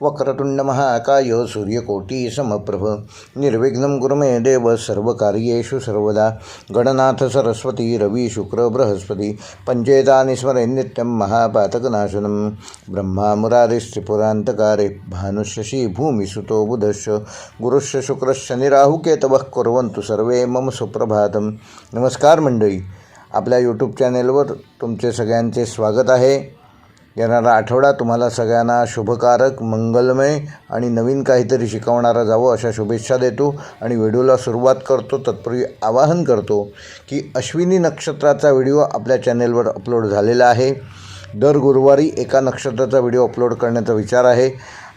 वक्रतुंड महाकाय सूर्यकोटी समप्रभ निर्विघ्नं कुरु मे देव सर्वकार्येषु सर्वदा। गणनाथ सरस्वती रवि शुक्र बृहस्पति पंचेतानि स्मरेन् नित्यं महापातकनाशनं। ब्रह्मा मुरारिस्त्रिपुरान्तकारे भानुशशि भूमिसुतो बुधश्च गुरुश्च शुक्रश्च शनिराहुकेतवः कुर्वन्तु सर्वे मम सुप्रभातम। नमस्कार मंडळी, आपल्या यूट्यूब चॅनेलवर तुमचे सगळ्यांचे स्वागत आहे। येणारा आठवडा तुम्हाला सगळ्यांना शुभकारक, मंगलमय आणि नवीन काहीतरी शिकवणारा जावो अशा शुभेच्छा देतो आणि व्हिडिओला सुरुवात करतो। तत्पूर्वी आवाहन करतो की अश्विनी नक्षत्राचा व्हिडिओ आपल्या चॅनेलवर अपलोड झालेला आहे। दर गुरुवारी एका नक्षत्राचा व्हिडिओ अपलोड करण्याचा विचार आहे।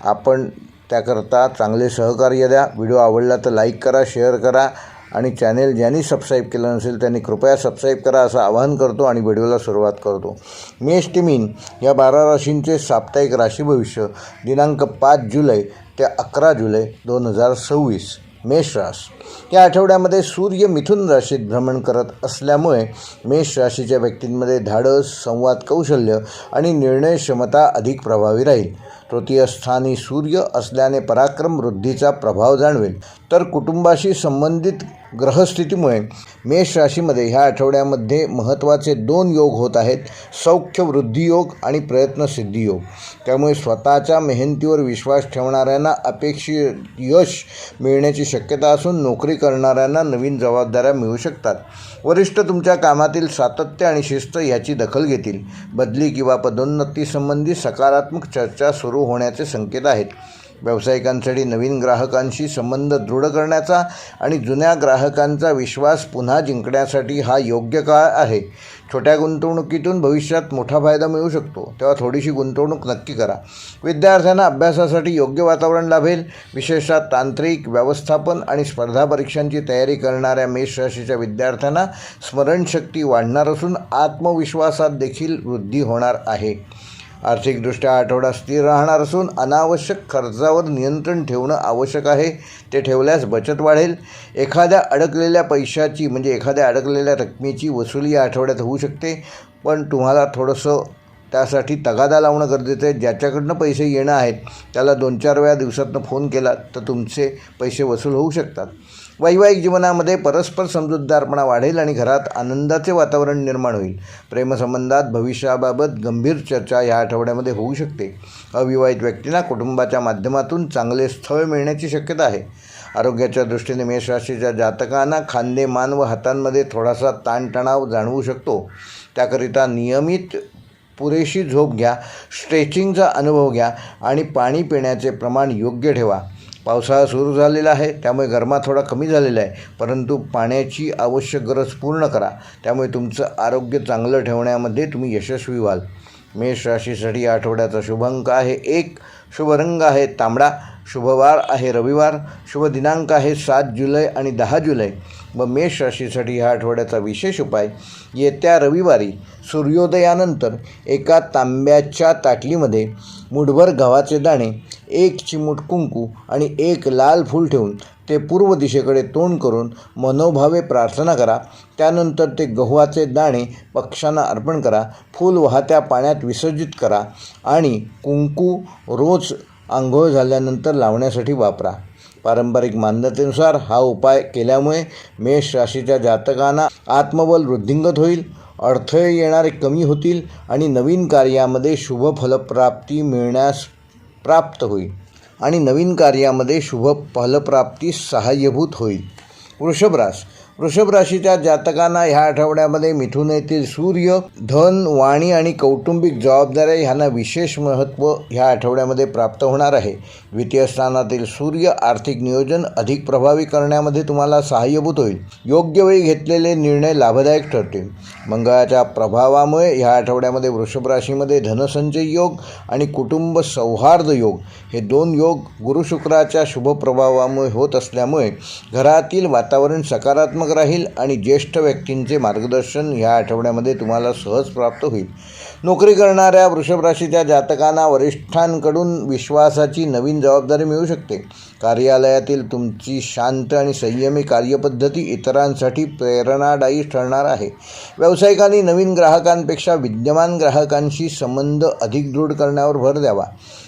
आपण त्याकरता चांगले सहकार्य द्या। व्हिडिओ आवडला तर लाईक करा, शेअर करा आणि चॅनेल ज्यांनी सबस्क्राईब केलं नसेल त्यांनी कृपया सबस्क्राईब करा असं आवाहन करतो आणि व्हिडिओला सुरुवात करतो। मेष ते मीन या 12 राशींचे साप्ताहिक राशी भविष्य दिनांक 5 जुलै ते 11 जुलै 2026। मेष राशी या आठवड्यामध्ये सूर्य मिथुन राशीत भ्रमण करत असल्यामुळे मेष राशीच्या व्यक्तींमध्ये धाडस, संवाद कौशल्य आणि निर्णय क्षमता अधिक प्रभावी राहील। तृतीय स्थानी सूर्य असल्याने पराक्रम वृद्धीचा प्रभाव जाणवेल। तर कुटुंबाशी संबंधित ग्रहस्थितीमुळे मेष राशीमध्ये ह्या आठवड्यामध्ये महत्त्वाचे 2 योग होत आहेत, सौख्य वृद्धी योग आणि प्रयत्नसिद्धी योग। त्यामुळे स्वतःच्या मेहनतीवर विश्वास ठेवणाऱ्यांना अपेक्षित यश मिळण्याची शक्यता असून नोकरी करणाऱ्यांना नवीन जबाबदाऱ्या मिळू शकतात। वरिष्ठ तुमच्या कामातील सातत्य आणि शिस्त याची दखल घेतील। बदली किंवा पदोन्नती संबंधी सकारात्मक चर्चा सुरू होण्याचे संकेत आहेत। व्यावसायिकांसाठी नवीन ग्राहकांशी संबंध दृढ करण्याचा आणि जुन्या ग्राहकांचा विश्वास पुन्हा जिंकण्यासाठी हा योग्य काळ आहे। छोट्या गुंतवणुकीतून भविष्यात मोठा फायदा मिळू शकतो, तेव्हा थोडीशी गुंतवणूक नक्की करा। विद्यार्थ्यांना अभ्यासासाठी योग्य वातावरण लाभेल। विशेषतः तांत्रिक, व्यवस्थापन आणि स्पर्धा परीक्षांची तयारी करणाऱ्या मेष राशीच्या विद्यार्थ्यांना स्मरणशक्ती वाढणार असून आत्मविश्वासात देखील वृद्धी होणार आहे। आर्थिकदृष्ट्या आठवडा स्थिर राहणार असून अनावश्यक खर्चावर नियंत्रण ठेवणं आवश्यक आहे। ते ठेवल्यास बचत वाढेल। एखाद्या अडकलेल्या पैशाची एखाद्या अडकलेल्या रकमेची वसुली या आठवड्यात होऊ शकते, पण तुम्हाला थोडंसं त्यासाठी तगादा लावणं गरजेचं आहे। ज्याच्याकडनं पैसे येणं आहेत त्याला 2-4 वेळा दिवसातनं फोन केला तर तुमचे पैसे वसूल होऊ शकतात। वैवाहिक जीवनामध्ये परस्पर समजूतदारपणा वाढेल आणि घरात आनंदाचे वातावरण निर्माण होईल। प्रेमसंबंधात भविष्याबाबत गंभीर चर्चा या आठवड्यामध्ये होऊ शकते। अविवाहित व्यक्तींना कुटुंबाच्या माध्यमातून चांगले स्थळ मिळण्याची शक्यता आहे। आरोग्याच्या दृष्टीने मेष राशीच्या जातकांना खांदे, मान व हातांमध्ये थोडासा ताणतणाव जाणवू शकतो। त्याकरिता नियमित पुरेशी झोप घ्या, स्ट्रेचिंगचा अनुभव घ्या आणि पाणी पिण्याचे प्रमाण योग्य ठेवा। पावसाळा सुरू झालेला आहे, त्यामुळे गरमा थोडा कमी झालेला आहे, परंतु पाण्याची आवश्यक गरज पूर्ण करा। त्यामुळे तुमचं आरोग्य चांगलं ठेवण्यामध्ये तुम्ही यशस्वी व्हाल। मेष राशीसाठी या आठवड्याचा शुभ अंक आहे 1, शुभ रंग आहे तांबडा, शुभवार आहे रविवार, शुभ दिनांक आहे 7 जुलै आणि 10 जुलै। व मेष राशीसाठी ह्या आठवड्याचा विशेष उपाय, येत्या रविवारी सूर्योदयानंतर एका तांब्याच्या ताटलीमध्ये मुठभर गव्हाचे दाणे, 1 चिमूट कुंकू आणि 1 लाल फूल ठेवून ते पूर्व दिशेकडे तोंड करून मनोभावे प्रार्थना करा। त्यानंतर ते गव्हाचे दाणे पक्ष्यांना अर्पण करा। फूल वाहत्या पाण्यात विसर्जित करा आणि कुंकू रोज आंघोळ झाल्यानंतर लावण्यासाठी वापरा। पारंपरिक मान्यतेनुसार हा उपाय केल्यामुळे मेष राशीच्या जातकांना आत्मबल वृद्धिंगत होईल, अडथळे येणारे कमी होतील आणि नवीन कार्यामध्ये शुभ फलप्राप्ती मिळण्यास प्राप्त होईल सहाय्यभूत होईल। वृषभ राशीच्या जातकांना ह्या आठवड्यामध्ये मिथुन येथील सूर्य धन, वाणी आणि कौटुंबिक जबाबदाऱ्या ह्यांना विशेष महत्त्व ह्या आठवड्यामध्ये प्राप्त होणार आहे। द्वितीय स्थानातील सूर्य आर्थिक नियोजन अधिक प्रभावी करण्यामध्ये तुम्हाला सहाय्यभूत होईल। योग्य वेळी घेतलेले निर्णय लाभदायक ठरतील। मंगळाच्या प्रभावामुळे ह्या आठवड्यामध्ये वृषभ राशीमध्ये धनसंचय योग आणि कुटुंब सौहार्द योग हे 2 योग गुरु शुक्राच्या शुभ प्रभावामुळे होत असल्यामुळे घरातील वातावरण सकारात्मक राहील आणि ज्येष्ठ व्यक्तींचे मार्गदर्शन ह्या आठवड्यामध्ये तुम्हाला सहज प्राप्त होईल। नोकरी करणाऱ्या वृषभ राशीच्या जातकांना वरिष्ठांकडून विश्वासाची नवीन जबाबदारी मिळू शकते। कार्यालयातील तुमची शांत आणि संयमी कार्यपद्धती इतरांसाठी प्रेरणादायी ठरणार आहे। व्यावसायिकांनी नवीन ग्राहकांपेक्षा विद्यमान ग्राहकांशी संबंध अधिक दृढ करण्यावर भर द्यावा।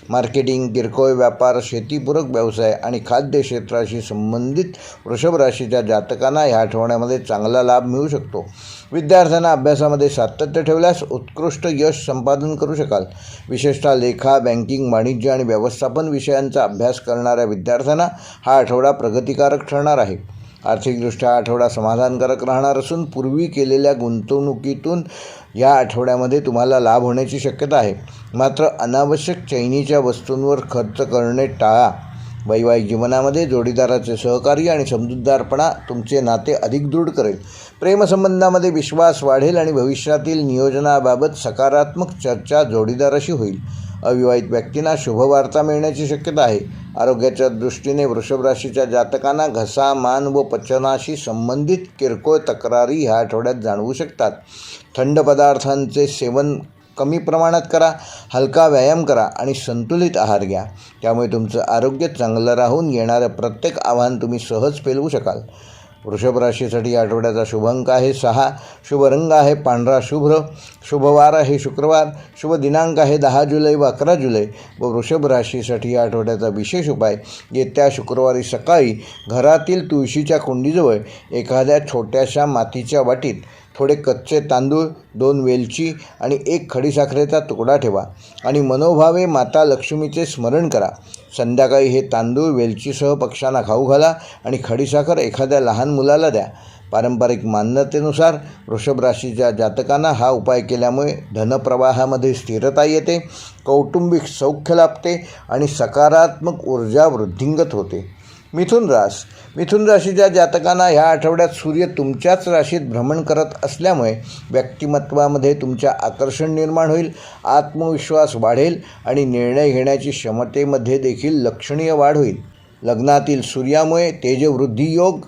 मार्केटिंग, किरकोळ व्यापार, शेतीपूरक व्यवसाय आणि खाद्य क्षेत्राशी संबंधित वृषभ राशीच्या जातकांना ह्या आठवड्यामध्ये चांगला लाभ मिळू शकतो. विद्यार्थ्यांना अभ्यासामध्ये सातत्य ठेवल्यास उत्कृष्ट यश संपादन करू शकाल. विशेषतः लेखा, बँकिंग, वाणिज्य आणि व्यवस्थापन विषयांचा अभ्यास करणाऱ्या विद्यार्थ्यांना हा आठवडा प्रगतिकारक ठरणार आहे. आर्थिकदृष्ट्या हा आठवडा समाधानकारक राहणार असून पूर्वी केलेल्या गुंतवणुकीतून या आठवड्यामध्ये तुम्हाला लाभ होण्याची शक्यता आहे. मात्र अनावश्यक चैनीच्या वस्तूंवर खर्च करणे टाळा. वैवाहिक जीवनामध्ये जोडीदाराचे सहकार्य आणि समजूतदारपणा तुमचे नाते अधिक दृढ करेल. प्रेमसंबंधामध्ये विश्वास वाढेल आणि भविष्यातील नियोजनाबाबत सकारात्मक चर्चा जोडीदाराशी होईल. अविवाहित व्यक्तींना शुभवार्ता मिळण्याची शक्यता आहे. आरोग्याच्या दृष्टीने वृषभ राशीच्या जातकांना घसा, मान व पचनाशी संबंधित किरकोळ तक्रारी ह्या आठवड्यात जाणवू शकतात. थंड पदार्थांचे सेवन कमी प्रमाणात करा, हलका व्यायाम करा आणि संतुलित आहार घ्या. त्यामुळे तुमचं आरोग्य चांगलं राहून येणारं प्रत्येक आव्हान तुम्ही सहज पेलवू शकाल. वृषभ राशीसाठी आठवड्याचा शुभ अंक आहे 6. शुभ रंग आहे पांढरा शुभ्र. शुभवार आहे शुक्रवार. शुभ दिनांक आहे 10 जुलै व 11 जुलै. व वृषभ राशीसाठी आठवड्याचा विशेष उपाय, येत्या शुक्रवारी सकाळी घरातील तुळशीच्या कुंडीजवळ एखाद्या छोट्याशा मातीच्या वाटीत थोडे कच्चे तांदूळ, 2 वेलची आणि 1 खडीसाखरेचा तुकडा ठेवा आणि मनोभावे माता लक्ष्मीचे स्मरण करा. संध्याकाळी हे तांदूळ वेलचीसह पक्ष्यांना खाऊ घाला आणि खडीसाखर एखाद्या लहान मुलाला द्या. पारंपरिक मान्यतेनुसार वृषभ राशीच्या जातकांना हा उपाय केल्यामुळे धनप्रवाहामध्ये स्थिरता येते, कौटुंबिक सौख्य लाभते आणि सकारात्मक ऊर्जा वृद्धिंगत होते. मिथुन राशीच्या जातकांना ह्या आठवड्यात सूर्य तुमच्याच राशीत भ्रमण करत असल्यामुळे व्यक्तिमत्वामध्ये तुमच्या आकर्षण निर्माण होईल, आत्मविश्वास वाढेल आणि निर्णय घेण्याची क्षमतेमध्ये देखील लक्षणीय वाढ होईल. लग्नातील सूर्यामुळे तेजवृद्धी योग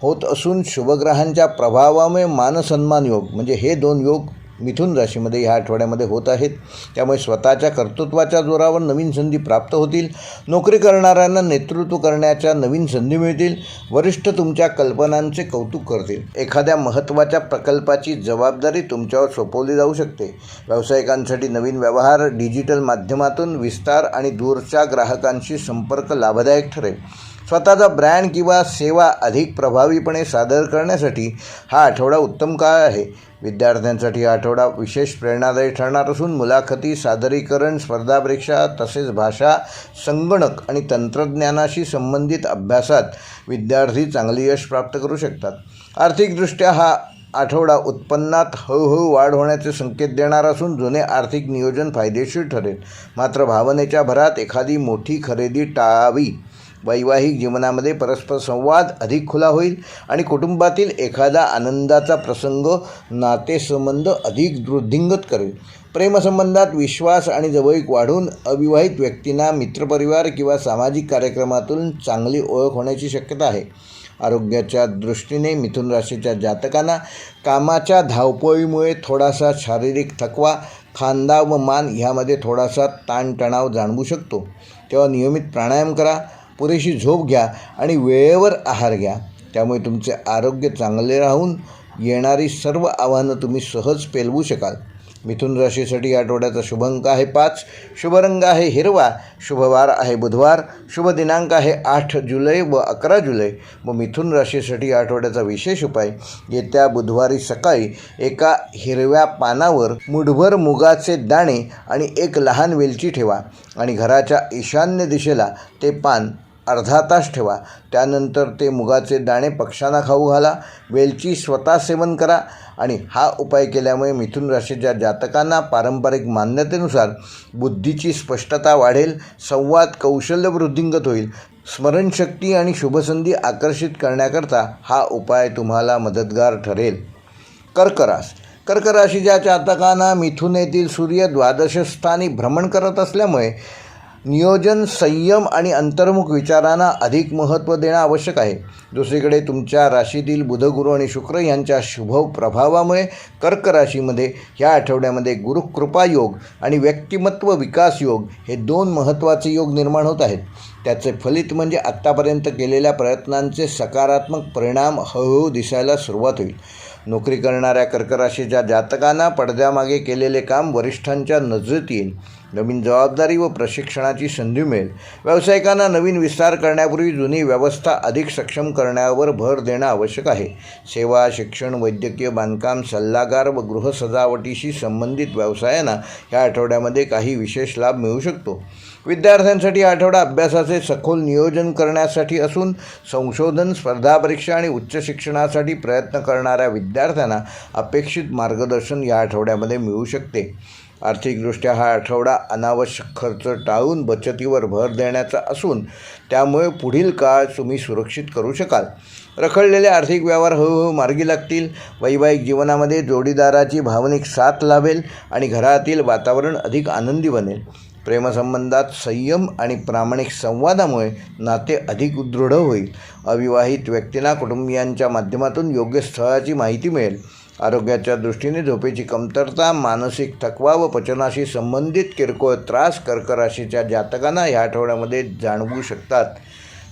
होत असून शुभग्रहांच्या प्रभावामुळे मानसन्मान योग म्हणजे हे 2 योग मिथुन राशीमध्ये ह्या आठवड्यामध्ये होत आहेत. त्यामुळे स्वतःच्या कर्तृत्वाच्या जोरावर नवीन संधी प्राप्त होतील. नोकरी करणाऱ्यांना नेतृत्व करण्याच्या नवीन संधी मिळतील. वरिष्ठ तुमच्या कल्पनांचे कौतुक करतील. एखाद्या महत्त्वाच्या प्रकल्पाची जबाबदारी तुमच्यावर सोपवली जाऊ शकते. व्यावसायिकांसाठी नवीन व्यवहार, डिजिटल माध्यमातून विस्तार आणि दूरच्या ग्राहकांशी संपर्क लाभदायक ठरेल. स्वतःचा ब्रँड किंवा सेवा अधिक प्रभावीपणे सादर करण्यासाठी हा आठवडा उत्तम काळ आहे. विद्यार्थ्यांसाठी हा आठवडा विशेष प्रेरणादायी ठरणार असून मुलाखती, सादरीकरण, स्पर्धा परीक्षा तसेच भाषा, संगणक आणि तंत्रज्ञानाशी संबंधित अभ्यासात विद्यार्थी चांगले यश प्राप्त करू शकतात. आर्थिकदृष्ट्या हा आठवडा उत्पन्नात हळूहळू वाढ होण्याचे संकेत देणार असून जुने आर्थिक नियोजन फायदेशीर ठरेल. मात्र भावनेच्या भरात एखादी मोठी खरेदी टाळावी. वैवाहिक जीवनामध्ये परस्पर संवाद अधिक खुला होईल आणि कुटुंबातील एखादा आनंदाचा प्रसंग नातेसंबंध अधिक वृद्धिंगत करेल. प्रेमसंबंधात विश्वास आणि जवळीक वाढून अविवाहित व्यक्तींना मित्रपरिवार किंवा सामाजिक कार्यक्रमातून चांगली ओळख होण्याची शक्यता आहे. आरोग्याच्या दृष्टीने मिथुन राशीच्या जातकांना कामाच्या धावपळीमुळे थोडासा शारीरिक थकवा, खांदा व मान ह्यामध्ये थोडासा ताणतणाव जाणवू शकतो. तेव्हा नियमित प्राणायाम करा, पुरेशी झोप घ्या आणि वेळेवर आहार घ्या. त्यामुळे तुमचे आरोग्य चांगले राहून येणारी सर्व आव्हानं तुम्ही सहज पेलवू शकाल. मिथुन राशीसाठी आठवड्याचा शुभ अंक आहे 5. शुभ रंग आहे हिरवा. शुभवार आहे बुधवार. शुभ दिनांक आहे 8 जुलै व 11 जुलै. व मिथुन राशीसाठी आठवड्याचा विशेष उपाय, येत्या बुधवारी सकाळी एका हिरव्या पानावर मुठभर मुगाचे दाणे आणि 1 लहान वेलची ठेवा आणि घराच्या ईशान्य दिशेला ते पान अर्धा तास ठेवा. त्यानंतर ते मुगाचे दाणे पक्ष्यांना खाऊ घाला. वेलची स्वतः सेवन करा. आणि हा उपाय केल्यामुळे मिथुन राशीच्या जातकांना पारंपरिक मान्यतेनुसार बुद्धीची स्पष्टता वाढेल, संवाद कौशल्य वृद्धिंगत होईल. स्मरणशक्ती आणि शुभसंधी आकर्षित करण्याकरता हा उपाय तुम्हाला मदतगार ठरेल. कर्क राशीच्या जातकांना मिथुन येथील सूर्य 12 स्थानी भ्रमण करत असल्यामुळे नियोजन, संयम आणि अंतर्मुख विचारांना अधिक महत्त्व देणं आवश्यक आहे. दुसरीकडे तुमच्या राशीतील बुध, गुरु आणि शुक्र यांच्या शुभ प्रभावामुळे कर्क राशीमध्ये या आठवड्यामध्ये गुरुकृपा योग आणि व्यक्तिमत्व विकास योग हे 2 महत्त्वाचे योग निर्माण होत आहेत. त्याचे फलित म्हणजे आत्तापर्यंत केलेल्या प्रयत्नांचे सकारात्मक परिणाम हळूहळू दिसायला सुरुवात होईल. नोकरी करणाऱ्या कर्क राशीच्या जातकांना पडद्यामागे केलेले काम वरिष्ठांच्या नजरेत येईल. नवीन जबाबदारी व प्रशिक्षणाची संधी मिळेल. व्यावसायिकांना नवीन विस्तार करण्यापूर्वी जुनी व्यवस्था अधिक सक्षम करण्यावर भर देणं आवश्यक आहे. सेवा, शिक्षण, वैद्यकीय, बांधकाम, सल्लागार व गृहसजावटीशी संबंधित व्यवसायांना या आठवड्यामध्ये काही विशेष लाभ मिळू शकतो. विद्यार्थ्यांसाठी हा आठवडा अभ्यासाचे सखोल नियोजन करण्यासाठी असून संशोधन, स्पर्धा परीक्षा आणि उच्च शिक्षणासाठी प्रयत्न करणाऱ्या विद्यार्थ्यांना अपेक्षित मार्गदर्शन या आठवड्यामध्ये मिळू शकते. आर्थिकदृष्ट्या हा आठवडा अनावश्यक खर्च टाळून बचतीवर भर देण्याचा असून त्यामुळे पुढील काळ तुम्ही सुरक्षित करू शकाल. रखडलेले आर्थिक व्यवहार हळूहळू मार्गी लागतील. वैवाहिक जीवनामध्ये जोडीदाराची भावनिक साथ लाभेल आणि घरातील वातावरण अधिक आनंदी बनेल. प्रेमसंबंधात संयम आणि प्रामाणिक संवादामुळे नाते अधिक दृढ होईल. अविवाहित व्यक्तींना कुटुंबियांच्या माध्यमातून योग्य स्थळाची माहिती मिळेल. आरोग्याच्या दृष्टीने झोपेची कमतरता, मानसिक थकवा व पचनाशी संबंधित किरकोळ त्रास कर्क राशीच्या जातकांना या आठवड्यामध्ये जाणवू शकतात.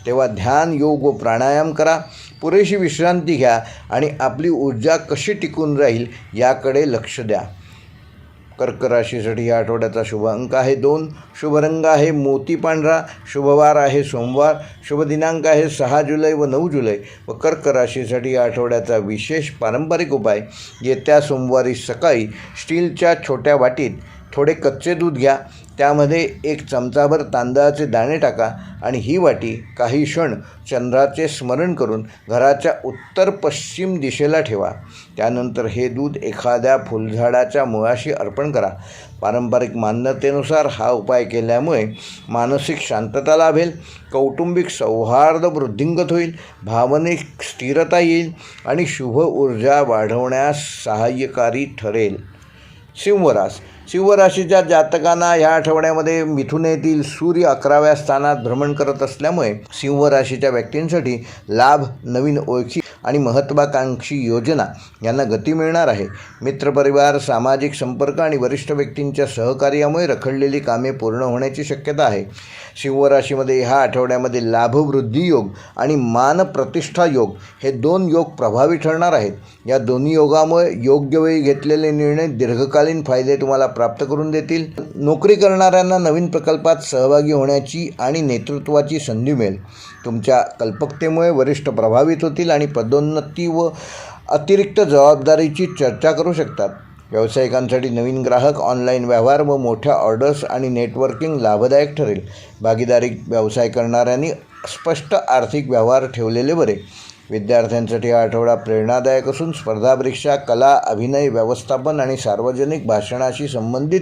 तेव्हा ध्यान, योग व प्राणायाम करा. पुरेशी विश्रांती घ्या आणि आपली ऊर्जा कशी टिकून राहील याकडे लक्ष द्या. कर्क राशीसाठी या आठवड्याचा शुभ अंक आहे 2. शुभ रंग आहे मोती पांढरा. शुभवार आहे सोमवार. शुभ दिनांक आहे 6 जुलै व 9 जुलै. व कर्क राशीसाठी या आठवड्याचा विशेष पारंपरिक उपाय, येत्या सोमवारी सकाळी स्टीलच्या छोट्या वाटीत थोडे कच्चे दूध घ्या. त्यामध्ये 1 चमचाभर तांदळाचे दाणे टाका आणि ही वाटी काही क्षण चंद्राचे स्मरण करून घराच्या उत्तर पश्चिम दिशेला ठेवा. त्यानंतर हे दूध एखाद्या फुलझाडाच्या मुळाशी अर्पण करा. पारंपरिक मान्यतेनुसार हा उपाय केल्यामुळे मानसिक शांतता लाभेल, कौटुंबिक सौहार्द वृद्धिंगत होईल, भावनिक स्थिरता येईल आणि शुभ ऊर्जा वाढवण्यास सहाय्यकारी ठरेल. सिंह राशीच्या जातकांना ह्या आठवड्यामध्ये मिथुनेतील सूर्य 11व्या स्थानात भ्रमण करत असल्यामुळे सिंह राशीच्या व्यक्तींसाठी लाभ, नवीन ओळखी आणि महत्त्वाकांक्षी योजना यांना गती मिळणार आहे. मित्रपरिवार, सामाजिक संपर्क आणि वरिष्ठ व्यक्तींच्या सहकार्यामुळे रखडलेली कामे पूर्ण होण्याची शक्यता आहे. सिंह राशीमध्ये ह्या आठवड्यामध्ये लाभवृद्धी योग आणि मानप्रतिष्ठा योग हे 2 योग प्रभावी ठरणार आहेत. या दोन्ही योगामुळे योग्य वेळी घेतलेले निर्णय दीर्घकालीन फायदे तुम्हाला प्राप्त करून देतील. नोकरी करणाऱ्यांना नवीन प्रकल्पात सहभागी होण्याची आणि नेतृत्वाची संधी मिळेल. तुमच्या कल्पकतेमुळे वरिष्ठ प्रभावित होतील आणि पदोन्नती व अतिरिक्त जबाबदारीची चर्चा करू शकतात. व्यावसायिकांसाठी नवीन ग्राहक, ऑनलाईन व्यवहार व मोठ्या ऑर्डर्स आणि नेटवर्किंग लाभदायक ठरेल. भागीदारी व्यवसाय करणाऱ्यांनी स्पष्ट आर्थिक व्यवहार ठेवलेले बरे. विद्यार्थ्यांसाठी हा आठवडा प्रेरणादायक असून स्पर्धा परीक्षा, कला, अभिनय, व्यवस्थापन आणि सार्वजनिक भाषणाशी संबंधित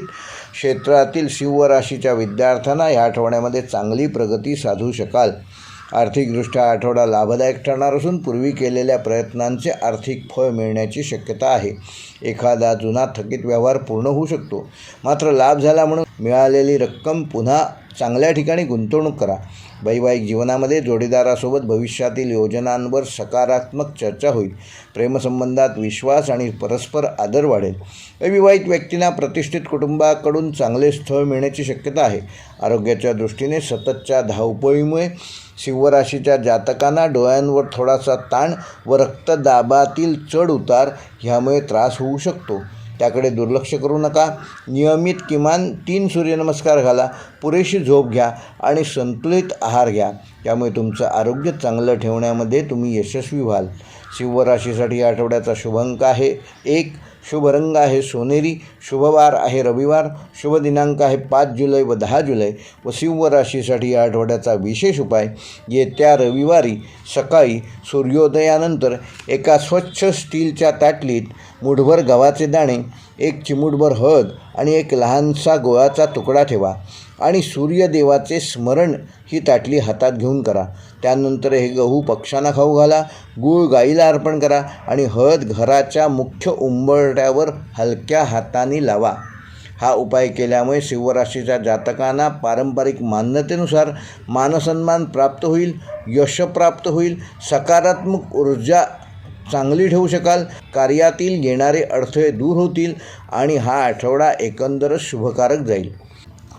क्षेत्रातील सिंह राशीच्या विद्यार्थ्यांना या आठवड्यामध्ये चांगली प्रगती साधू शकाल. आर्थिकदृष्ट्या आठवडा लाभदायक ठरणार असून पूर्वी केलेल्या प्रयत्नांचे आर्थिक फळ मिळण्याची शक्यता आहे. एखादा जुना थकीत व्यवहार पूर्ण होऊ शकतो. मात्र लाभ झाला म्हणून मिळालेली रक्कम पुन्हा चांगल्या ठिकाणी गुंतवणूक करा. वैवाहिक जीवनामध्ये जोडीदारासोबत भविष्यातील योजनांवर सकारात्मक चर्चा होईल. प्रेमसंबंधात विश्वास आणि परस्पर आदर वाढेल. अविवाहित व्यक्तींना प्रतिष्ठित कुटुंबाकडून चांगले स्थळ मिळण्याची शक्यता आहे. आरोग्याच्या दृष्टीने सततच्या धावपळीमुळे सिंह राशीच्या जातकांना डोळ्यांवर थोडासा ताण व रक्तदाबातील चढ उतार ह्यामुळे त्रास होऊ शकतो. त्याकडे दुर्लक्ष करू नका. नियमित किमान 3 सूर्यनमस्कार घाला, पुरेशी झोप घ्या आणि संतुलित आहार घ्या. त्यामुळे तुमचं आरोग्य चांगलं ठेवण्यामध्ये तुम्ही यशस्वी व्हाल. सिंह राशीसाठी या आठवड्याचा शुभ अंक आहे 1. शुभ रंग आहे सोनेरी. शुभवार आहे रविवार. शुभ दिनांक आहे 5 जुलै व 10 जुलै. व सिंह राशीसाठी या आठवड्याचा विशेष उपाय, येत्या रविवारी सकाळी सूर्योदयानंतर एका स्वच्छ स्टीलच्या ताटलीत मुठभर गव्हाचे दाणे, 1 चिमूटभर हळद आणि 1 लहानसा गुळाचा तुकडा ठेवा आणि सूर्यदेवाचे स्मरण ही ताटली हातात घेऊन करा. त्यानंतर हे गहू पक्ष्यांना खाऊ घाला, गूळ गाईला अर्पण करा आणि हळद घराच्या मुख्य उंबरठ्यावर हलक्या हाताने लावा. हा उपाय केल्यामुळे सिंह राशीच्या जातकांना पारंपरिक मान्यतेनुसार मानसन्मान प्राप्त होईल, यश प्राप्त होईल, सकारात्मक ऊर्जा चांगली ठेवू शकाल. कार्यातील येणारे अडथळे दूर होतील आणि हा आठवडा एकंदरच शुभकारक जाईल.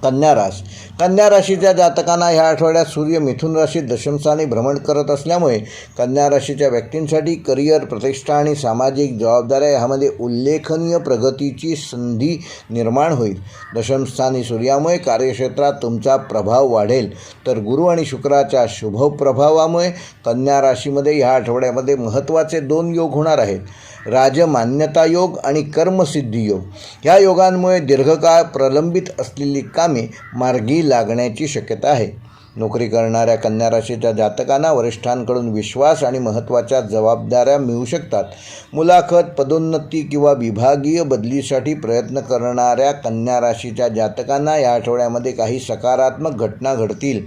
कन्या राशीच्या जातकांना ह्या आठवड्यात सूर्य मिथुन राशीत दशमस्थानी भ्रमण करत असल्यामुळे कन्या राशीच्या व्यक्तींसाठी करिअर, प्रतिष्ठा आणि सामाजिक जबाबदाऱ्या ह्यामध्ये उल्लेखनीय प्रगतीची संधी निर्माण होईल. दशमस्थानी सूर्यामुळे कार्यक्षेत्रात तुमचा प्रभाव वाढेल, तर गुरु आणि शुक्राच्या शुभ प्रभावामुळे कन्या राशीमध्ये ह्या आठवड्यामध्ये महत्त्वाचे 2 योग होणार आहेत. राजमान्यता योग आणि कर्मसिद्धी योग. ह्या योगांमुळे दीर्घकाळ प्रलंबित असलेली कामे मार्गी लागण्याची शक्यता आहे. नोकरी करणाऱ्या कन्या राशीच्या जातकांना वरिष्ठांकडून विश्वास आणि महत्त्वाच्या जबाबदाऱ्या मिळू शकतात. मुलाखत, पदोन्नती किंवा विभागीय बदलीसाठी प्रयत्न करणाऱ्या कन्या राशीच्या जातकांना या आठवड्यामध्ये काही सकारात्मक घटना घडतील.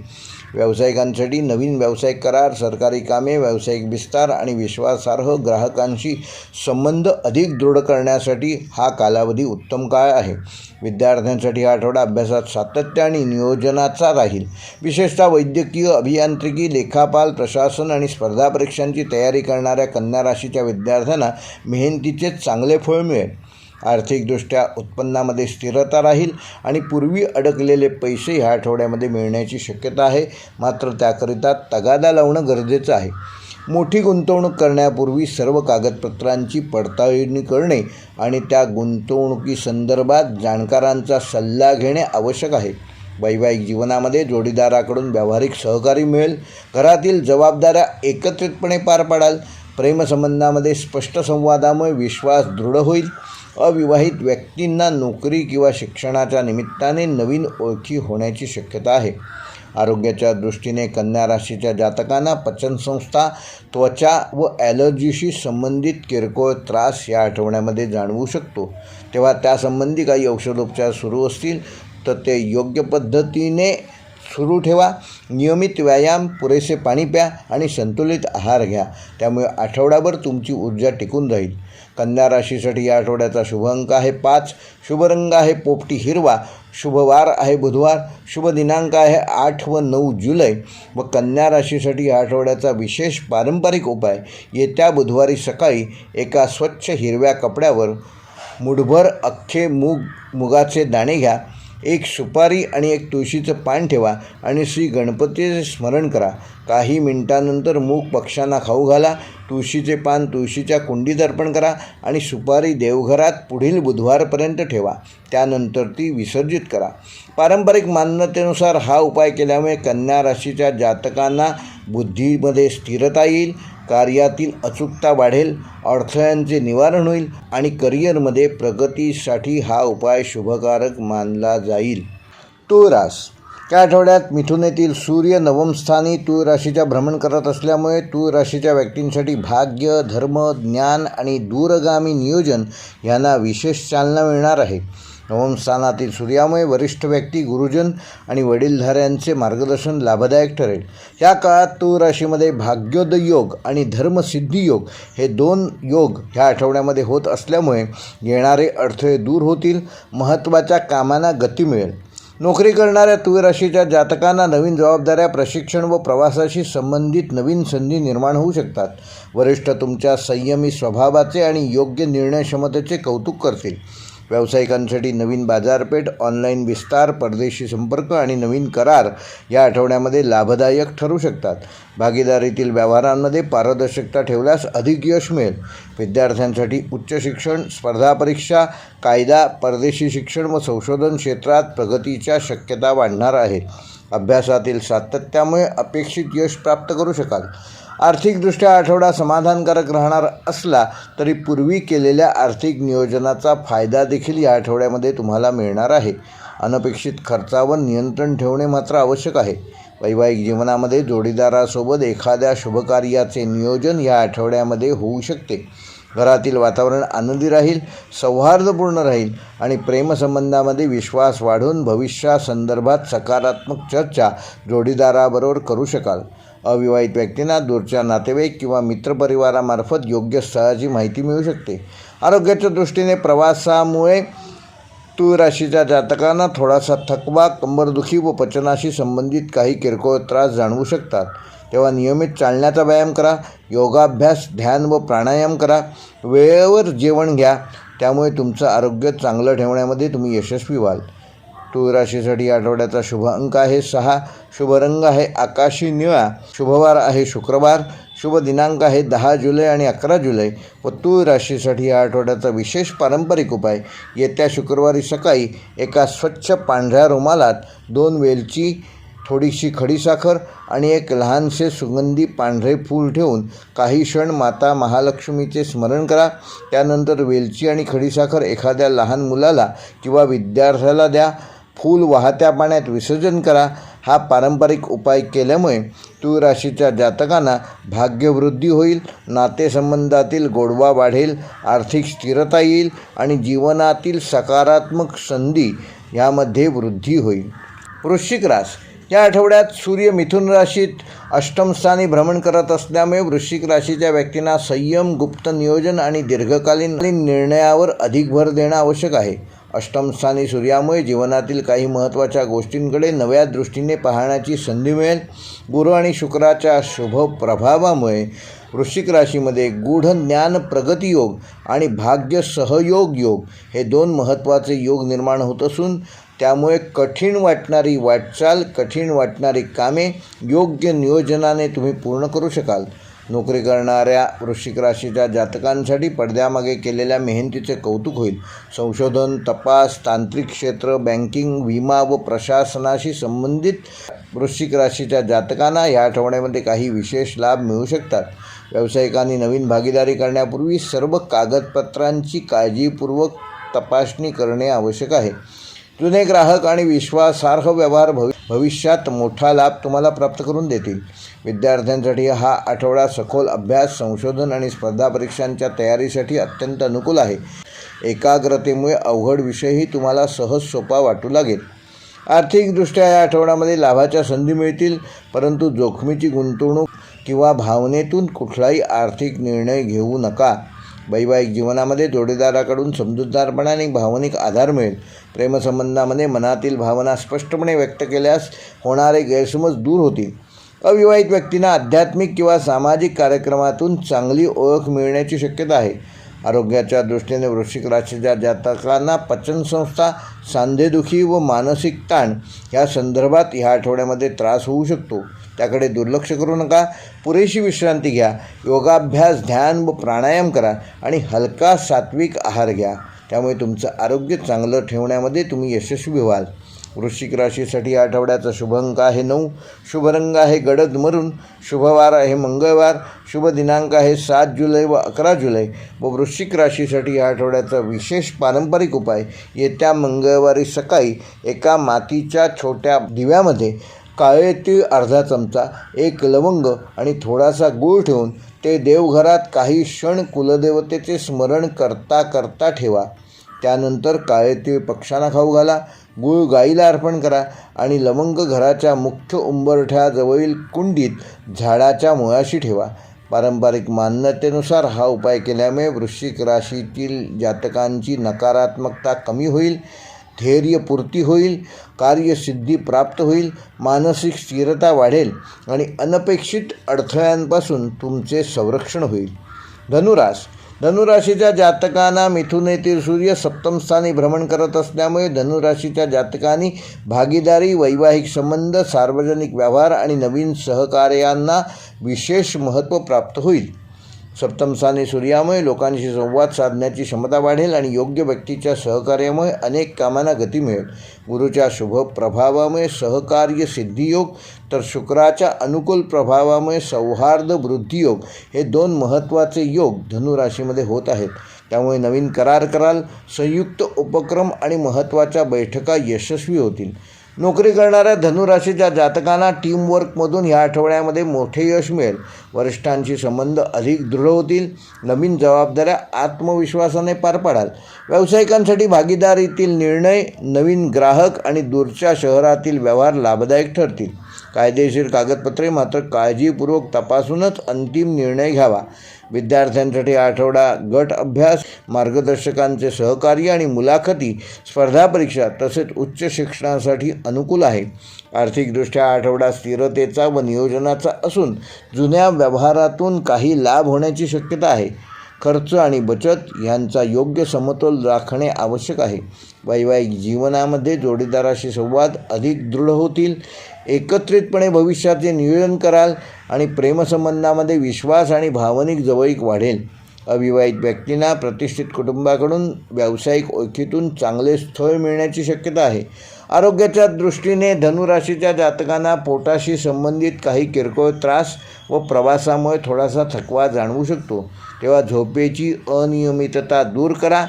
व्यावसायिकांसाठी नवीन व्यावसायिक करार, सरकारी कामे, व्यावसायिक विस्तार आणि विश्वासार्ह ग्राहकांशी संबंध अधिक दृढ करण्यासाठी हा कालावधी उत्तम काळ आहे. विद्यार्थ्यांसाठी हा आठवडा अभ्यासात सातत्य आणि नियोजनाचा राहील. विशेषतः वैद्यकीय, अभियांत्रिकी, लेखापाल, प्रशासन आणि स्पर्धा परीक्षांची तयारी करणाऱ्या कन्या राशीच्या विद्यार्थ्यांना मेहनतीचे चांगले फळ मिळेल. आर्थिकदृष्ट्या उत्पन्नामध्ये स्थिरता राहील आणि पूर्वी अडकलेले पैसे ह्या आठवड्यामध्ये मिळण्याची शक्यता आहे. मात्र त्याकरिता तगादा लावणं गरजेचं आहे. मोठी गुंतवणूक करण्यापूर्वी सर्व कागदपत्रांची पडताळणी करणे आणि त्या गुंतवणुकीसंदर्भात जाणकारांचा सल्ला घेणे आवश्यक आहे. वैवाहिक जीवनामध्ये जोडीदाराकडून व्यावहारिक सहकार्य मिळेल. घरातील जबाबदाऱ्या एकत्रितपणे पार पाडाल. प्रेमसंबंधामध्ये स्पष्ट संवादामुळे विश्वास दृढ होईल. अविवाहित व्यक्तींना नोकरी किंवा शिक्षणाच्या निमित्ताने नवीन ओळखी होण्याची शक्यता आहे. आरोग्याच्या दृष्टीने कन्या राशीच्या जातकांना पचनसंस्था, त्वचा व ॲलर्जीशी संबंधित किरकोळ त्रास या आठवड्यामध्ये जाणवू शकतो. तेव्हा त्यासंबंधी काही औषधोपचार सुरू असतील तर ते योग्य पद्धतीने सुरू ठेवा. नियमित व्यायाम, पुरेसे पाणी प्या आणि संतुलित आहार घ्या. त्यामुळे आठवडाभर तुमची ऊर्जा टिकून राहील. कन्या राशीसाठी या आठवड्याचा शुभ अंक आहे 5. शुभ रंग आहे पोपटी हिरवा. शुभ वार आहे बुधवार. शुभ दिनांक आहे 8 व 9 जुलै. व कन्या राशीसाठी या आठवड्याचा विशेष पारंपरिक उपाय: येत्या बुधवारी सकाळी एका स्वच्छ हिरव्या कपड्यावर मुठभर अख्खे मुगाचे दाणे घ्या. एक सुपारी आणि एक तुळशीचं पान ठेवा आणि श्री गणपतीचे स्मरण करा. काही मिनिटांनंतर मूग पक्ष्यांना खाऊ घाला. तुळशीचे पान तुळशीच्या कुंडीत अर्पण करा आणि सुपारी देवघरात पुढील बुधवारपर्यंत ठेवा. त्यानंतर ती विसर्जित करा. पारंपरिक मान्यतेनुसार हा उपाय केल्यामुळे कन्या राशीच्या जातकांना बुद्धीमध्ये स्थिरता येईल, कार्यातील अचूकता वाढेल, अडथळ्यांचे निवारण होईल आणि करिअरमध्ये प्रगतीसाठी हा उपाय शुभकारक मानला जाईल. तूळ रास. या आठवड्यात मिथुनेतील सूर्य नवमस्थानी तूळ राशीच्या भ्रमण करत असल्यामुळे तूळ राशीच्या व्यक्तींसाठी भाग्य, धर्म, ज्ञान आणि दूरगामी नियोजन यांना विशेष चालना मिळणार आहे. नवम स्थानातील सूर्यामुळे वरिष्ठ व्यक्ती, गुरुजन आणि वडीलधाऱ्यांचे मार्गदर्शन लाभदायक ठरेल. या काळात तूळ राशीमध्ये भाग्योदय योग आणि धर्मसिद्धी योग हे 2 योग ह्या आठवड्यामध्ये होत असल्यामुळे येणारे अडथळे दूर होतील. महत्त्वाच्या कामांना गती मिळेल. नोकरी करणाऱ्या तूळ राशीच्या जातकांना नवीन जबाबदाऱ्या, प्रशिक्षण व प्रवासाशी संबंधित नवीन संधी निर्माण होऊ शकतात. वरिष्ठ तुमच्या संयमी स्वभावाचे आणि योग्य निर्णय क्षमतेचे कौतुक करतील. व्यावसायिकांसाठी नवीन बाजारपेठ, ऑनलाईन विस्तार, परदेशी संपर्क आणि नवीन करार या आठवड्यामध्ये लाभदायक ठरू शकतात. भागीदारीतील व्यवहारांमध्ये पारदर्शकता ठेवल्यास अधिक यश मिळेल. विद्यार्थ्यांसाठी उच्च शिक्षण, स्पर्धा परीक्षा, कायदा, परदेशी शिक्षण व संशोधन क्षेत्रात प्रगतीच्या शक्यता वाढणार आहे. अभ्यासातील सातत्यामुळे अपेक्षित यश प्राप्त करू शकाल. आर्थिकदृष्ट्या आठवडा समाधानकारक राहणार असला तरी पूर्वी केलेल्या आर्थिक नियोजनाचा फायदा देखील या आठवड्यामध्ये तुम्हाला मिळणार आहे. अनपेक्षित खर्चावर नियंत्रण ठेवणे मात्र आवश्यक आहे. वैवाहिक जीवनामध्ये जोडीदारासोबत एखाद्या शुभकार्याचे नियोजन या आठवड्यामध्ये होऊ शकते. घरातील वातावरण आनंदी राहील, सौहार्दपूर्ण राहील आणि प्रेमसंबंधामध्ये विश्वास वाढून भविष्यासंदर्भात सकारात्मक चर्चा जोडीदाराबरोबर करू शकाल. अविवाहित व्यक्तींना दूरच्या नातेवाईक किंवा मित्रपरिवारामार्फत योग्य स्थळाची माहिती मिळू शकते. आरोग्याच्या दृष्टीने प्रवासामुळे तूळ राशीच्या जातकांना थोडासा थकवा, कंबरदुखी व पचनाशी संबंधित काही किरकोळ त्रास जाणवू शकतात. तेव्हा नियमित चालण्याचा व्यायाम करा, योगाभ्यास, ध्यान व प्राणायाम करा. वेळेवर जेवण घ्या. त्यामुळे तुमचं आरोग्य चांगलं ठेवण्यामध्ये तुम्ही यशस्वी व्हाल. तूळ राशीसाठी आठवड्याचा शुभ अंक आहे 6, शुभ रंग आहे आकाशी निळा, शुभवार आहे शुक्रवार, शुभ दिनांक आहे 10 जुलै आणि 11 जुलै. व तूळ राशीसाठी या आठवड्याचा विशेष पारंपरिक उपाय, येत्या शुक्रवारी सकाळी एका स्वच्छ पांढऱ्या रुमालात 2 वेलची, थोडीशी खडीसाखर आणि एक लहानसे सुगंधी पांढरे फूल ठेवून काही क्षण माता महालक्ष्मीचे स्मरण करा. त्यानंतर वेलची आणि खडीसाखर एखाद्या लहान मुलाला किंवा विद्यार्थ्याला द्या. फूल वाहत्या पाण्यात विसर्जन करा. हा पारंपरिक उपाय केल्यामुळे तूळ राशीच्या जातकांना भाग्यवृद्धी होईल, नातेसंबंधातील गोडवा वाढेल, आर्थिक स्थिरता येईल आणि जीवनातील सकारात्मक संधी यामध्ये वृद्धी होईल. वृश्चिक रास, या आठवड्यात सूर्य मिथुन राशीत अष्टम स्थानी भ्रमण करत असल्यामुळे वृश्चिक राशीच्या व्यक्तींना संयम, गुप्त नियोजन आणि दीर्घकालीन निर्णयावर अधिक भर देणं आवश्यक आहे. अष्टम स्थानी सूर्यामुळे जीवनातील काही महत्त्वाच्या गोष्टींकडे नव्या दृष्टीने पाहण्याची संधी मिळेल. गुरु आणि शुक्राच्या शुभ प्रभावामुळे वृश्चिक राशीमध्ये गूढ ज्ञान प्रगती योग आणि भाग्य सहयोग योग हे 2 महत्त्वाचे योग निर्माण होत असून त्यामुळे कठीण वाटणारी वाटचाल, कठीण वाटणारी कामे योग्य नियोजनाने तुम्ही पूर्ण करू शकाल. नोकरी करणाऱ्या वृश्चिक राशीच्या जातकांसाठी पडद्यामागे केलेल्या मेहनतीचे कौतुक होईल. संशोधन, तपास, तांत्रिक क्षेत्र, बँकिंग, विमा व प्रशासनाशी संबंधित वृश्चिक राशीच्या जातकांना या आठवड्यामध्ये काही विशेष लाभ मिळू शकतात. व्यावसायिकांनी नवीन भागीदारी करण्यापूर्वी सर्व कागदपत्रांची काळजीपूर्वक तपासणी करणे आवश्यक आहे. जुने ग्राहक आणि विश्वासार्ह व्यवहार भविष्यात मोठा लाभ तुम्हाला प्राप्त करून देतील. विद्यार्थ्यांसाठी हा आठवडा सखोल अभ्यास, संशोधन आणि स्पर्धा परीक्षांच्या तयारीसाठी अत्यंत अनुकूल आहे. एकाग्रतेमुळे अवघड विषयही तुम्हाला सहज सोपा वाटू लागेल. आर्थिकदृष्ट्या या आठवड्यामध्ये लाभाच्या संधी मिळतील, परंतु जोखमीची गुंतवणूक किंवा भावनेतून कुठलाही आर्थिक निर्णय घेऊ नका. वैवाहिक जीवनामध्ये जोडीदाराकडून समजूतदारपणाने भावनिक आधार मिळेल. प्रेमसंबंधामध्ये मनातील भावना स्पष्टपणे व्यक्त केल्यास होणारे गैरसमज दूर होतील. अविवाहित व्यक्तींना आध्यात्मिक किंवा सामाजिक कार्यक्रमातून चांगली ओळख मिळण्याची शक्यता आहे. आरोग्याच्या दृष्टीने वृश्चिक राशीच्या जातकांना पचनसंस्था, सांधेदुखी व मानसिक ताण या संदर्भात ह्या आठवड्यामध्ये त्रास होऊ शकतो. त्याकडे दुर्लक्ष करू नका. पुरेशी विश्रांती घ्या, योगाभ्यास, ध्यान व प्राणायाम करा आणि हलका सात्विक आहार घ्या. त्यामुळे तुमचं आरोग्य चांगलं ठेवण्यामध्ये तुम्ही यशस्वी व्हाल. वृश्चिक राशीसाठी आठवड्याचा शुभ अंक आहे 9, शुभ रंग आहे गडद मरून, शुभवार आहे मंगळवार, शुभ दिनांक आहे 7 जुलै व 11 जुलै. व वृश्चिक राशीसाठी या आठवड्याचा विशेष पारंपरिक उपाय, येत्या मंगळवारी सकाळी एका मातीच्या छोट्या दिव्यामध्ये काळे तीळ अर्धा चमचा, 1 लवंग आणि थोडासा गूळ ठेवून ते देवघरात काही क्षण कुलदेवतेचे स्मरण करता करता ठेवा. त्यानंतर काळे तीळ पक्ष्यांना खाऊ घाला, गूळ गाईला अर्पण करा आणि लवंग घराच्या मुख्य उंबरठ्याजवळील कुंडीत झाडाच्या मुळाशी ठेवा. पारंपरिक मान्यतेनुसार हा उपाय केल्यामुळे वृश्चिक राशीतील जातकांची नकारात्मकता कमी होईल, धैर्यपूर्ती होईल, कार्यसिद्धी प्राप्त होईल, मानसिक स्थिरता वाढेल आणि अनपेक्षित अडथळ्यांपासून तुमचे संरक्षण होईल. धनुरास, धनुराशीच्या जातकांना मिथुन येथील सूर्य सप्तम स्थानी भ्रमण करत असल्यामुळे धनुराशीच्या जातकांनी भागीदारी, वैवाहिक संबंध, सार्वजनिक व्यवहार आणि नवीन सहकार्यांना विशेष महत्त्व प्राप्त होईल. सप्तम स्थानी सूर्यामुळे लोकांशी संवाद साधण्याची क्षमता वाढेल आणि योग्य व्यक्तीच्या सहकार्यामुळे अनेक कामांना गती मिळेल. गुरुच्या शुभ प्रभावामुळे सहकार्य सिद्धियोग तर शुक्राच्या अनुकूल प्रभावामुळे सौहार्द वृद्धियोग हे 2 महत्त्वाचे योग धनुराशीमध्ये होत आहेत. त्यामुळे नवीन करार कराल, संयुक्त उपक्रम आणि महत्त्वाच्या बैठका यशस्वी होतील. नोकरी करणाऱ्या धनुराशीच्या जातकांना टीमवर्कमधून ह्या आठवड्यामध्ये मोठे यश मिळेल. वरिष्ठांशी संबंध अधिक दृढ होतील. नवीन जबाबदाऱ्या आत्मविश्वासाने पार पाडाल. व्यावसायिकांसाठी भागीदारीतील निर्णय, नवीन ग्राहक आणि दूरच्या शहरातील व्यवहार लाभदायक ठरतील. कायदेशीर कागदपत्रे मात्र काळजीपूर्वक तपासूनच अंतिम निर्णय घ्यावा. विद्यार्थ्यांसाठी आठवडा गट अभ्यास, मार्गदर्शकांचे सहकार्य आणि मुलाखती, स्पर्धा परीक्षा तसेच उच्च शिक्षणासाठी अनुकूल आहे. आर्थिकदृष्ट्या आठवडा स्थिरतेचा व नियोजनाचा असून जुन्या व्यवहारातून काही लाभ होण्याची शक्यता आहे. खर्च आणि बचत यांचा योग्य समतोल राखणे आवश्यक आहे. वैवाहिक जीवनामध्ये जोडीदाराशी संवाद अधिक दृढ होतील. एकत्रितपणे भविष्याचे नियोजन कराल आणि प्रेमसंबंधामध्ये विश्वास आणि भावनिक जवळीक वाढेल. अविवाहित व्यक्तींना प्रतिष्ठित कुटुंबाकडून व्यावसायिक ओळखीतून चांगले स्थळ मिळण्याची शक्यता आहे. आरोग्याच्या दृष्टीने धनुराशीच्या जातकांना पोटाशी संबंधित काही किरकोळ त्रास व प्रवासामुळे थोडासा थकवा जाणवू शकतो. तेव्हा झोपेची अनियमितता दूर करा,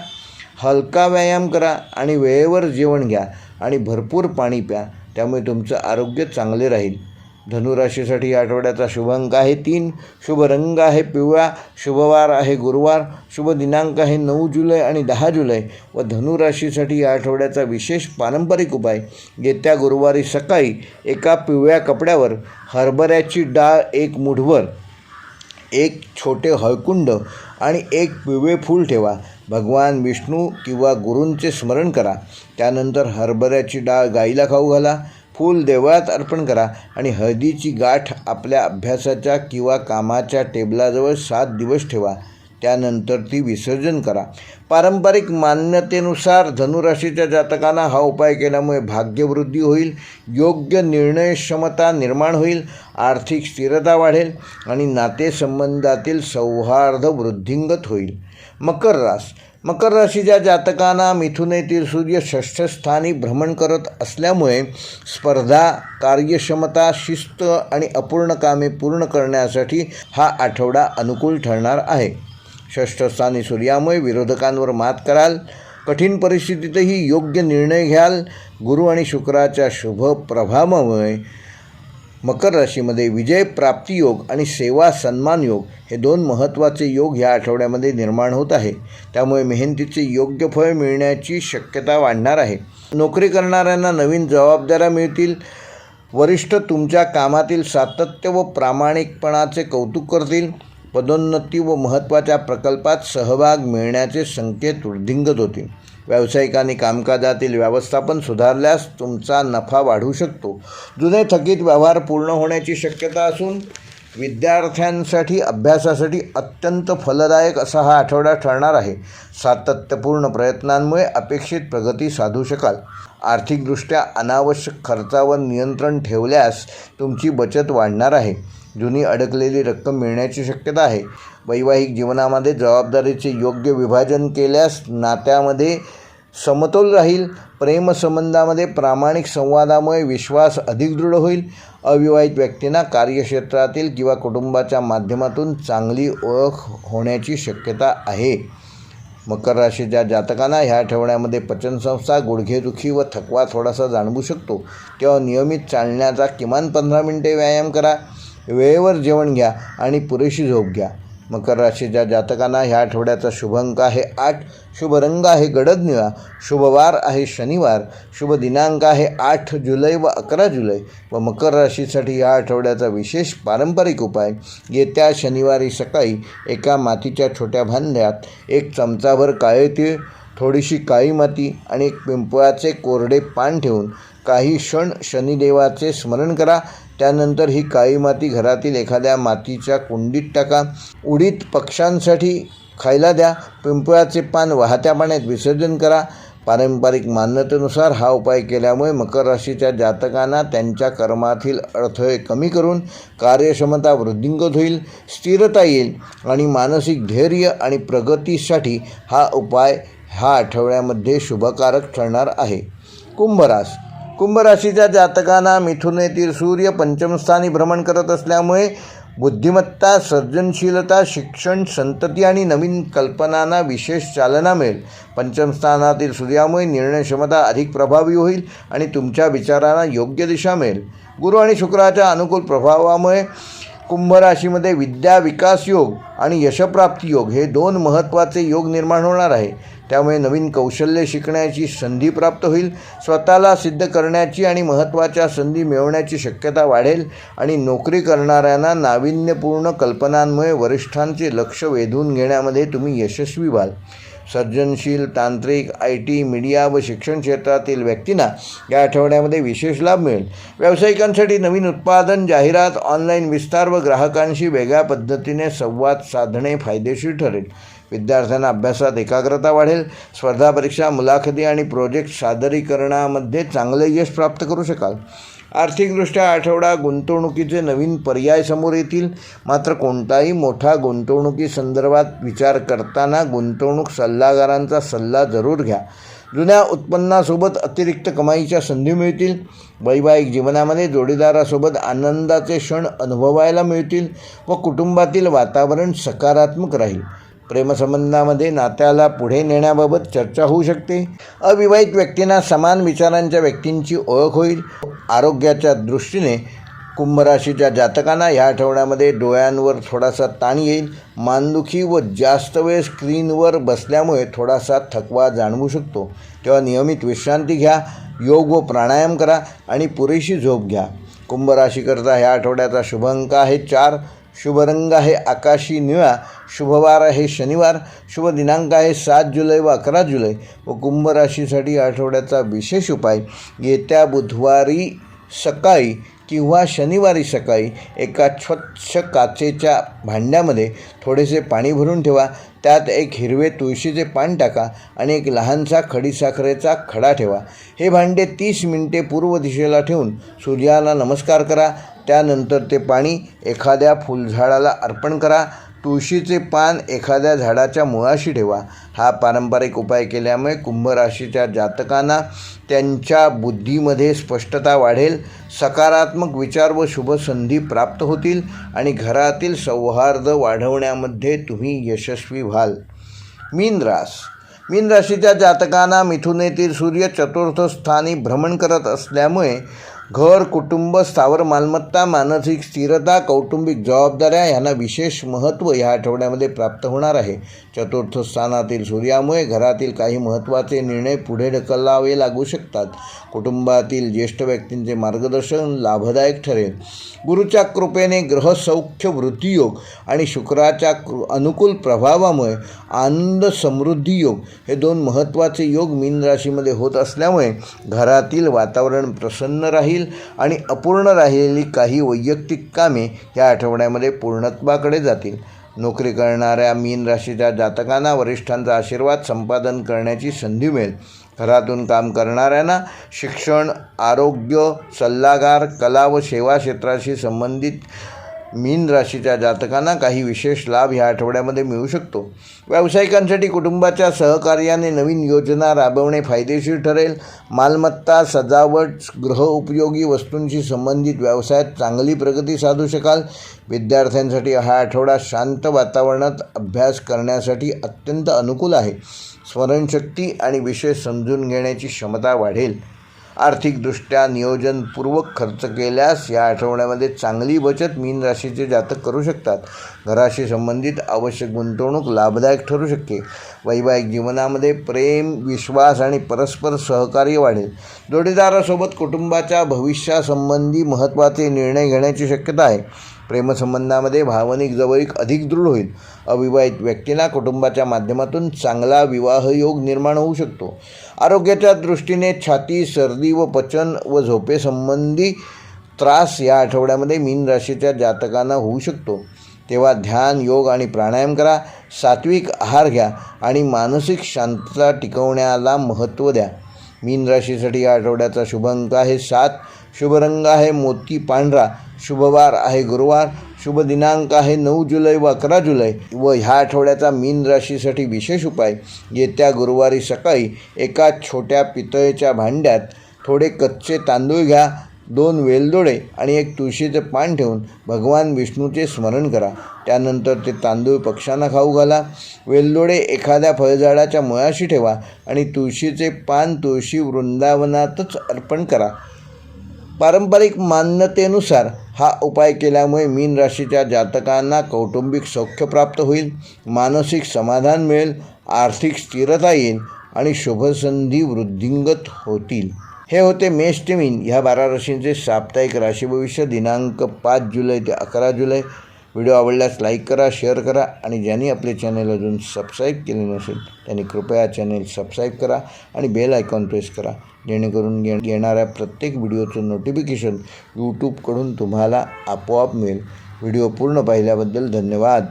हलका व्यायाम करा आणि वेळेवर जेवण घ्या आणि भरपूर पाणी प्या. त्यामुळे तुमचं आरोग्य चांगले राहील. धनुराशीसाठी या आठवड्याचा शुभ अंक आहे 3, शुभ रंग आहे पिवळा, शुभवार आहे गुरुवार, शुभ दिनांक आहे 9 जुलै आणि 10 जुलै. व धनुराशीसाठी या आठवड्याचा विशेष पारंपरिक उपाय, येत्या गुरुवारी सकाळी एका पिवळ्या कपड्यावर हरभऱ्याची डाळ 1 मूठभर, 1 छोटे हळकुंड आणि 1 पिवळे फूल ठेवा. भगवान विष्णू किंवा गुरूंचे स्मरण करा. त्यानंतर हरभऱ्याची डाळ गाईला खाऊ घाला, फूल देवळात अर्पण करा आणि हळदीची गाठ आपल्या अभ्यासाच्या किंवा कामाच्या टेबलाजवळ 7 दिवस ठेवा. त्यानंतर ती विसर्जन करा. पारंपरिक मान्यतेनुसार धनुराशीच्या जातकांना हा उपाय केल्यामुळे भाग्यवृद्धी होईल, योग्य निर्णय क्षमता निर्माण होईल, आर्थिक स्थिरता वाढेल आणि नातेसंबंधातील सौहार्द वृद्धिंगत होईल. मकर राशीच्या जातकांना मिथुन येथील सूर्य 6th स्थानी भ्रमण करत असल्यामुळे स्पर्धा, कार्यक्षमता, शिस्त आणि अपूर्ण कामे पूर्ण करण्यासाठी हा आठवडा अनुकूल ठरणार आहे. 6th स्थानी सूर्यामुळे विरोधकांवर मात कराल, कठीण परिस्थितीतही योग्य निर्णय घ्याल. गुरु आणि शुक्राच्या शुभ प्रभावामुळे मकर राशीमध्ये विजय प्राप्ती योग आणि सेवा सन्मान योग हे 2 महत्त्वाचे योग ह्या आठवड्यामध्ये निर्माण होत आहे. त्यामुळे मेहनतीचे योग्य फळ मिळण्याची शक्यता वाढणार आहे. नोकरी करणाऱ्यांना नवीन जबाबदाऱ्या मिळतील. वरिष्ठ तुमच्या कामातील सातत्य व प्रामाणिकपणाचे कौतुक करतील. पदोन्नती व महत्त्वाच्या प्रकल्पात सहभाग मिळण्याचे संकेत वृद्धिंगत होतील. व्यावसायिकांनी कामकाजातील व्यवस्थापन सुधारल्यास तुमचा नफा वाढू शकतो. जुने थकीत व्यवहार पूर्ण होण्याची शक्यता असून विद्यार्थ्यांसाठी अभ्यासासाठी अत्यंत फलदायक असा हा आठवडा ठरणार आहे. सातत्यपूर्ण प्रयत्नांमुळे अपेक्षित प्रगती साधू शकाल. आर्थिकदृष्ट्या अनावश्यक खर्चावर नियंत्रण ठेवल्यास तुमची बचत वाढणार आहे. जुनी अडकलेली रक्कम मिळण्याची शक्यता आहे. वैवाहिक जीवनामध्ये जबाबदारीचे योग्य विभाजन केल्यास नात्यामध्ये समतोल राहील. प्रेमसंबंधामध्ये प्रामाणिक संवादामुळे विश्वास अधिक दृढ होईल. अविवाहित व्यक्तींना कार्यक्षेत्रातील किंवा कुटुंबाच्या माध्यमातून चांगली ओळख होण्याची शक्यता आहे. मकर राशीच्या जातकांना ह्या आठवड्यामध्ये पचनसंस्था, गुडघेदुखी व थकवा थोडासा जाणवू शकतो. तेव्हा नियमित चालण्याचा किमान 15 मिनिटे व्यायाम करा. वेळेवर जेवण घ्या आणि पुरेशी झोप घ्या. मकर राशीच्या जातकांना ह्या आठवड्याचा शुभ अंक आहे 8, शुभ रंग आहे गडद निळा, शुभवार आहे शनिवार, शुभ दिनांक आहे 8 जुलै व 11 जुलै. व मकर राशीसाठी या आठवड्याचा विशेष पारंपरिक उपाय, येत्या शनिवारी सकाळी एका मातीच्या छोट्या भांड्यात 1 चमचाभर काळे तीळ, थोडीशी काळी माती आणि 1 पिंपळाचे कोरडे पान ठेवून काही क्षण शनिदेवाचे स्मरण करा. त्यानंतर ही काळी माती घरातील एखाद्या मातीच्या कुंडीत टाका. उडीद पक्ष्यांसाठी खायला द्या. पिंपळाचे पान वाहत्या पाण्यात विसर्जन करा. पारंपरिक मान्यतेनुसार हा उपाय केल्यामुळे मकर राशीच्या जातकांना त्यांच्या कर्मातील अडथळे कमी करून कार्यक्षमता वृद्धिंगत होईल, स्थिरता येईल आणि मानसिक धैर्य आणि प्रगतीसाठी हा उपाय ह्या आठवड्यामध्ये शुभकारक ठरणार आहे. कुंभ राशीच्या जातकांना मिथुन येथील सूर्य 5म स्थानी भ्रमण करत असल्यामुळे बुद्धिमत्ता, सर्जनशीलता, शिक्षण, संतती आणि नवीन कल्पनांना विशेष चालना मिळेल. 5म स्थानातील सूर्यामुळे निर्णय क्षमता अधिक प्रभावी होईल आणि तुमच्या विचारांना योग्य दिशा मिळेल. गुरु आणि शुक्राच्या अनुकूल प्रभावामुळे कुंभ राशीमध्ये विद्या विकास योग आणि यशप्राप्ती योग हे 2 महत्त्वाचे योग निर्माण होणार आहे. त्यामुळे नवीन कौशल्य शिकण्याची संधी प्राप्त होईल. स्वतःला सिद्ध करण्याची आणि महत्त्वाच्या संधी मिळवण्याची शक्यता वाढेल आणि नोकरी करणाऱ्यांना नाविन्यपूर्ण कल्पनांमुळे वरिष्ठांचे लक्ष वेधून घेण्यामध्ये तुम्ही यशस्वी व्हाल. सर्जनशील, तांत्रिक, IT, मीडिया व शिक्षण क्षेत्रातील व्यक्तींना या आठवड्यामध्ये विशेष लाभ मिळेल. व्यावसायिकांसाठी नवीन उत्पादन, जाहिरात, ऑनलाईन विस्तार व ग्राहकांशी वेगळ्या पद्धतीने संवाद साधणे फायदेशीर ठरेल. विद्यार्थ्यांना अभ्यासात एकाग्रता वाढेल. स्पर्धा परीक्षा, मुलाखती आणि प्रोजेक्ट सादरीकरणामध्ये चांगले यश प्राप्त करू शकाल. आर्थिकदृष्ट्या आठवडा गुंतवणुकीचे नवीन पर्याय समोर येतील. मात्र कोणताही मोठा गुंतवणुकीसंदर्भात विचार करताना गुंतवणूक सल्लागारांचा सल्ला जरूर घ्या. जुन्या उत्पन्नासोबत अतिरिक्त कमाईच्या संधी मिळतील. वैवाहिक जीवनामध्ये जोडीदारासोबत आनंदाचे क्षण अनुभवायला मिळतील व कुटुंबातील वातावरण सकारात्मक राहील. प्रेमसंबंधामध्ये नात्याला पुढे नेण्याबाबत चर्चा होऊ शकते. अविवाहित व्यक्तींना समान विचारांच्या व्यक्तींची ओळख होईल. आरोग्याच्या दृष्टीने कुंभ राशीच्या जातकांना या आठवड्यामध्ये डोळ्यांवर थोडासा ताण येईल. मानदुखी व जास्त वेळ स्क्रीनवर बसल्यामुळे थोडासा थकवा जाणवू शकतो. तेव्हा नियमित विश्रांती घ्या, योग व प्राणायाम करा आणि पुरेशी झोप घ्या. कुंभ राशीकरता ह्या आठवड्याचा शुभ अंक आहे 4. शुभ रंग आहे आकाशी निळा. शुभवार आहे शनिवार. शुभ दिनांक आहे 7 जुलै व 11 जुलै. व कुंभ राशीसाठी आठवड्याचा विशेष उपाय, येत्या बुधवारी सकाळी किंवा शनिवारी सकाळी एका स्वच्छ काचेच्या भांड्यामध्ये थोडेसे पाणी भरून ठेवा. त्यात एक हिरवे तुळशीचे पान टाका आणि एक लहानसा खडीसाखरेचा खडा ठेवा. हे भांडे 30 मिनिटे पूर्व दिशेला ठेवून सूर्याला नमस्कार करा. त्यानंतर ते पाणी एखाद्या फुलझाडाला अर्पण करा. तुळशीचे पान एखाद्या झाडाच्या मुळाशी ठेवा. हा पारंपरिक उपाय केल्यामुळे कुंभ राशीच्या जातकांना त्यांच्या बुद्धीमध्ये स्पष्टता वाढेल, सकारात्मक विचार व शुभ संधी प्राप्त होतील आणि घरातील सौहार्द वाढवण्यामध्ये तुम्ही यशस्वी व्हाल. मीन राशीच्या जातकांना मिथुनेतील सूर्य चतुर्थ स्थानी भ्रमण करत असल्यामुळे घर, कुटुंब, स्थावर मालमत्ता, मानसिक स्थिरता, कौटुंबिक जबाबदाऱ्या यांना विशेष महत्त्व या आठवड्यामध्ये प्राप्त होणार आहे. चतुर्थ स्थानातील सूर्यामुळे घरातील काही महत्त्वाचे निर्णय पुढे ढकलावे लागू शकतात. कुटुंबातील ज्येष्ठ व्यक्तींचे मार्गदर्शन लाभदायक ठरेल. गुरुच्या कृपेने ग्रहसौख्य वृद्धियोग आणि शुक्राच्या अनुकूल प्रभावामुळे आनंद समृद्धी योग हे 2 महत्त्वाचे योग मीन राशीमध्ये होत असल्यामुळे घरातील वातावरण प्रसन्न राहील आणि अपूर्ण राहिलेली काही वैयक्तिक कामे या आठवड्यामध्ये पूर्णत्वाकडे जातील. नोकरी करणाऱ्या मीन राशीच्या जातकांना वरिष्ठांचा आशीर्वाद संपादन करण्याची संधी मिळेल. घरातून काम करणाऱ्यांना शिक्षण, आरोग्य, सल्लागार, कला व सेवा क्षेत्राशी संबंधित मीन राशीच्या जातकांना काही विशेष लाभ ह्या आठवड्यामध्ये मिळू शकतो. व्यावसायिकांसाठी कुटुंबाच्या सहकार्याने नवीन योजना राबवणे फायदेशीर ठरेल. मालमत्ता, सजावट, गृहउपयोगी वस्तूंशी संबंधित व्यवसायात चांगली प्रगती साधू शकाल. विद्यार्थ्यांसाठी हा आठवडा शांत वातावरणात अभ्यास करण्यासाठी अत्यंत अनुकूल आहे. स्मरणशक्ती आणि विषय समजून घेण्याची क्षमता वाढेल. आर्थिकदृष्ट्या नियोजनपूर्वक खर्च केल्यास या आठवड्यामध्ये चांगली बचत मीन राशीचे जातक करू शकतात. घराशी संबंधित आवश्यक गुंतवणूक लाभदायक ठरू शकते. वैवाहिक जीवनामध्ये प्रेम, विश्वास आणि परस्पर सहकार्य वाढेल. जोडीदारासोबत कुटुंबाच्या भविष्यासंबंधी महत्त्वाचे निर्णय घेण्याची शक्यता आहे. प्रेमसंबंधामध्ये भावनिक जवळीक अधिक दृढ होईल. अविवाहित व्यक्तींना कुटुंबाच्या माध्यमातून चांगला विवाहयोग निर्माण होऊ शकतो. आरोग्याच्या दृष्टीने छाती, सर्दी व पचन व झोपेसंबंधी त्रास या आठवड्यामध्ये मीन राशीच्या जातकांना होऊ शकतो. तेव्हा ध्यान, योग आणि प्राणायाम करा. सात्विक आहार घ्या आणि मानसिक शांतता टिकवण्याला महत्त्व द्या. मीन राशीसाठी या आठवड्याचा शुभ अंक आहे 7. शुभ रंग आहे मोती पांढरा. शुभवार आहे गुरुवार. शुभ दिनांक आहे 9 जुलै व 11 जुलै. व ह्या आठवड्याचा मीन राशीसाठी विशेष उपाय, येत्या गुरुवारी सकाळी एका छोट्या पितळेच्या भांड्यात थोडे कच्चे तांदूळ घ्या. 2 वेलदोडे आणि 1 तुळशीचे पान ठेवून भगवान विष्णूचे स्मरण करा. त्यानंतर ते तांदूळ पक्ष्यांना खाऊ घाला. वेलदोडे एखाद्या फळझाडाच्या मुळाशी ठेवा आणि तुळशीचे पान तुळशी वृंदावनातच अर्पण करा. पारंपरिक मान्यतेनुसार हा उपाय केल्यामुळे मीन राशीच्या जातकांना कौटुंबिक सौख्य प्राप्त होईल, मानसिक समाधान मिळेल, आर्थिक स्थिरता येईल आणि शुभसंधी वृद्धिंगत होतील. हे होते मेष ते मीन ह्या 12 राशींचे साप्ताहिक राशी भविष्य दिनांक 5 जुलै ते 11 जुलै. व्हिडिओ आवडल्यास लाईक करा, शेअर करा आणि ज्यांनी आपले चॅनल अजून सबस्क्राईब केले नसेल त्यांनी कृपया चॅनल सबस्क्राईब करा आणि बेल आयकॉन प्रेस करा, जेणेकरून येणाऱ्या प्रत्येक व्हिडिओचं नोटिफिकेशन यूट्यूबकडून तुम्हाला आपोआप मिळेल. व्हिडिओ पूर्ण पाहिल्याबद्दल धन्यवाद.